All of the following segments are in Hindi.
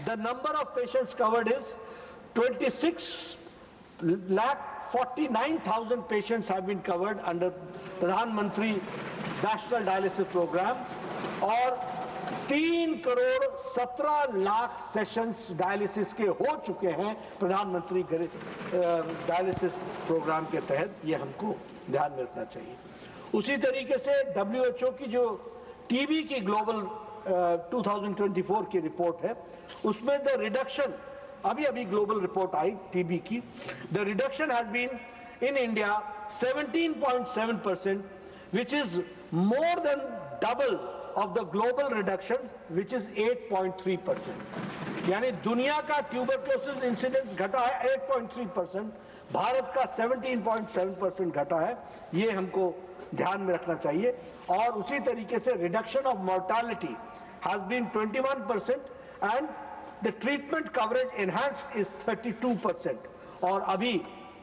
the number of patients covered is 26,49,000 patients have been covered under Pradhan Mantri National Dialysis Program, और 3,17,00,000 सेशंस डायलिसिस के हो चुके हैं प्रधानमंत्री डायलिसिस प्रोग्राम के तहत। ये हमको ध्यान में रखना चाहिए। उसी तरीके से WHO की जो टीबी की ग्लोबल 2024 की रिपोर्ट है, उसमें द रिडक्शन, अभी ग्लोबल रिपोर्ट आई टीबी की, the reduction has been in India 17.7%, which is more than double of the global reduction, which is 8.3%. यानी दुनिया का ट्यूबरक्लोसिस इंसिडेंस घटा है 8.3%, भारत का 17.7% घटा है। ये हमको ध्यान में रखना चाहिए। और उसी तरीके से reduction of mortality has been 21% and the treatment coverage enhanced is 32%। और अभी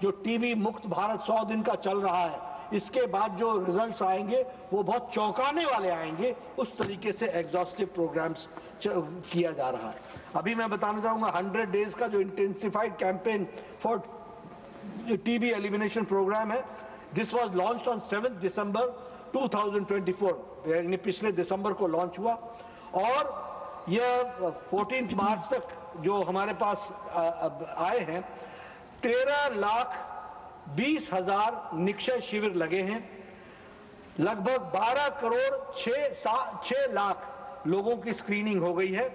जो टीबी मुक्त भारत 100 दिन का चल रहा है, इसके बाद जो रिजल्ट्स आएंगे वो बहुत चौंकाने वाले आएंगे। उस तरीके से एग्जॉस्टिव प्रोग्राम्स किया जा रहा है। अभी मैं बताना चाहूंगा 100 डेज का जो intensified campaign for TB elimination programme है, this was launched on 7 December 2024, यानी पिछले दिसंबर को लॉन्च हुआ, और यह 14 मार्च तक जो हमारे पास आए हैं 13,20,000 निक्षय शिविर लगे हैं। लगभग 12 करोड़ 6 लाख लोगों की स्क्रीनिंग हो गई है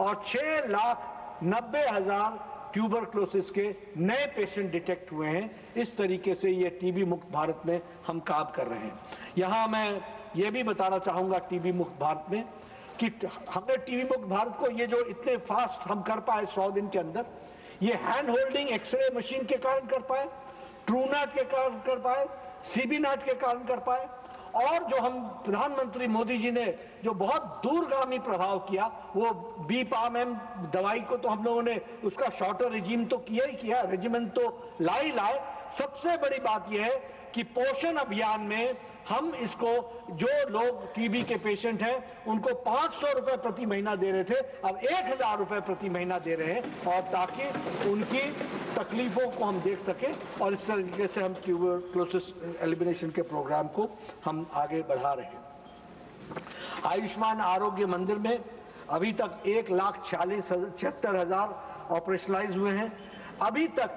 और 6,90,000 ट्यूबरक्लोसिस के नए पेशेंट डिटेक्ट हुए हैं। इस तरीके से ये टीबी मुक्त भारत में हम काम कर रहे हैं। यहाँ मैं ये भी बताना चाहूँगा टीबी मुक्त भारत में कि हमने टीबी मुक्त भारत को ये जो इतने फास्ट हम कर पाए 100 दिन के अंदर, ये हैंड होल्डिंग एक्सरे मशीन के कारण कर पाए, ट्रूनैट के कारण कर पाए, सीबीनैट के कारण कर पाए, और जो हम प्रधानमंत्री मोदी जी ने जो बहुत दूरगामी प्रभाव किया, वो बीपाम दवाई को तो हम लोगों ने उसका शॉर्टर रेजिम तो किया ही किया, रेजिमेंट तो लाए। सबसे बड़ी बात यह है कि पोषण अभियान में हम इसको, जो लोग टीबी के पेशेंट हैं उनको 500 रुपए प्रति महीना दे रहे थे, अब 1,000 रुपए प्रति महीना दे रहे हैं, और ताकि उनकी तकलीफों को हम देख सकें, और इस तरीके से हम ट्यूबरक्लोसिस एलिमिनेशन के प्रोग्राम को हम आगे बढ़ा रहे हैं। आयुष्मान आरोग्य मंदिर में अभी तक 1,46,76,000 ऑपरेशनलाइज हुए हैं। अभी तक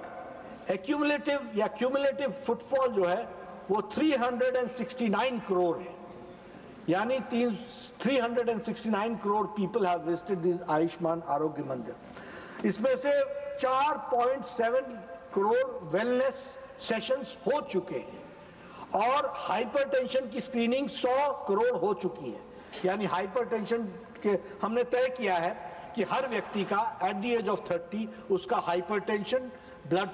क्यूमुलेटिव फुटफॉल जो है वो 369 करोड़ है, यानी 369 crore people have visited this Ayushman आरोग्य मंदिर। इसमें से 4.7 करोड़ वेलनेस सेशंस हो चुके हैं, और हाइपरटेंशन की स्क्रीनिंग 100 करोड़ हो चुकी है। यानी हाइपरटेंशन के हमने तय किया है कि हर व्यक्ति का एट द एज ऑफ 30 उसका हाइपरटेंशन, ब्लड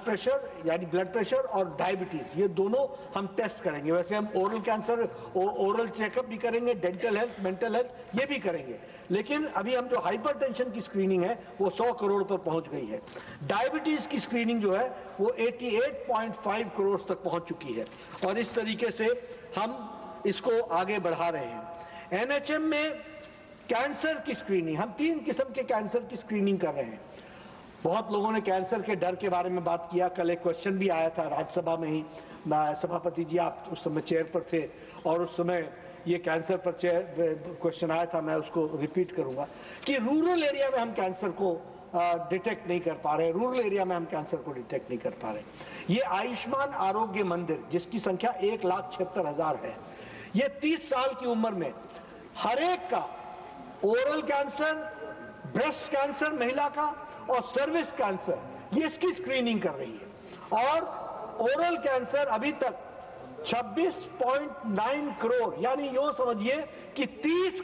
प्रेशर और डायबिटीज, ये दोनों हम टेस्ट करेंगे। वैसे हम ओरल कैंसर, ओरल चेकअप भी करेंगे, डेंटल हेल्थ, मेंटल हेल्थ, ये भी करेंगे। लेकिन अभी हम जो हाइपरटेंशन की स्क्रीनिंग है वो 100 करोड़ पर पहुंच गई है। डायबिटीज की स्क्रीनिंग जो है वो 88.5 करोड़ तक पहुंच चुकी है, और इस तरीके से हम इसको आगे बढ़ा रहे हैं। NHM में कैंसर की स्क्रीनिंग, हम 3 किस्म के कैंसर की स्क्रीनिंग कर रहे हैं। बहुत लोगों ने कैंसर के डर के बारे में बात किया। कल एक क्वेश्चन भी आया था राज्यसभा में ही, सभापति जी आप उस समय चेयर पर थे, और उस समय ये कैंसर पर क्वेश्चन आया था। मैं उसको रिपीट करूंगा कि रूरल एरिया में हम कैंसर को डिटेक्ट नहीं कर पा रहे, रूरल एरिया में हम कैंसर को डिटेक्ट नहीं कर पा रहे। ये आयुष्मान आरोग्य मंदिर, जिसकी संख्या 1,76,000 है, ये 30 साल की उम्र में हर एक का ओरल कैंसर, ब्रेस्ट कैंसर महिला का, और सर्विस कैंसर, ये इसकी स्क्रीनिंग कर रही है। और ओरल कैंसर अभी तक 26.9 करोड़, यानी यूं समझिए कि 30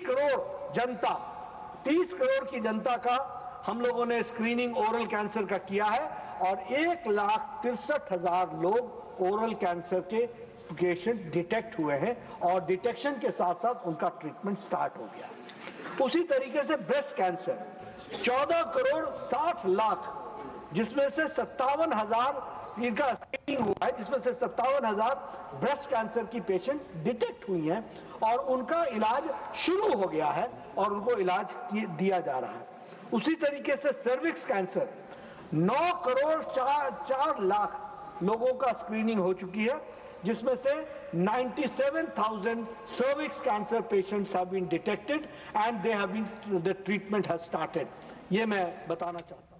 करोड़ की जनता का हम लोगों ने स्क्रीनिंग ओरल कैंसर का किया है, और 1,63,000 लोग ओरल कैंसर के पेशेंट डिटेक्ट हुए हैं, और डिटेक्शन के साथ साथ उनका ट्रीटमेंट स्टार्ट हो गया। उसी तरीके से ब्रेस्ट कैंसर 14 करोड़ 60 लाख, जिसमें से 57,000 इनका स्क्रीनिंग हुआ है, जिसमें से 57,000 ब्रेस्ट कैंसर की पेशेंट डिटेक्ट हुई हैं, और उनका इलाज शुरू हो गया है, और उनको इलाज दिया जा रहा है। उसी तरीके से सर्विक्स कैंसर 9 करोड़ 4 लाख लोगों का स्क्रीनिंग हो चुकी है, जिसमें से 97,000 cervix cancer patients have been detected and the treatment has started. ये मैं बताना चाहता हूँ।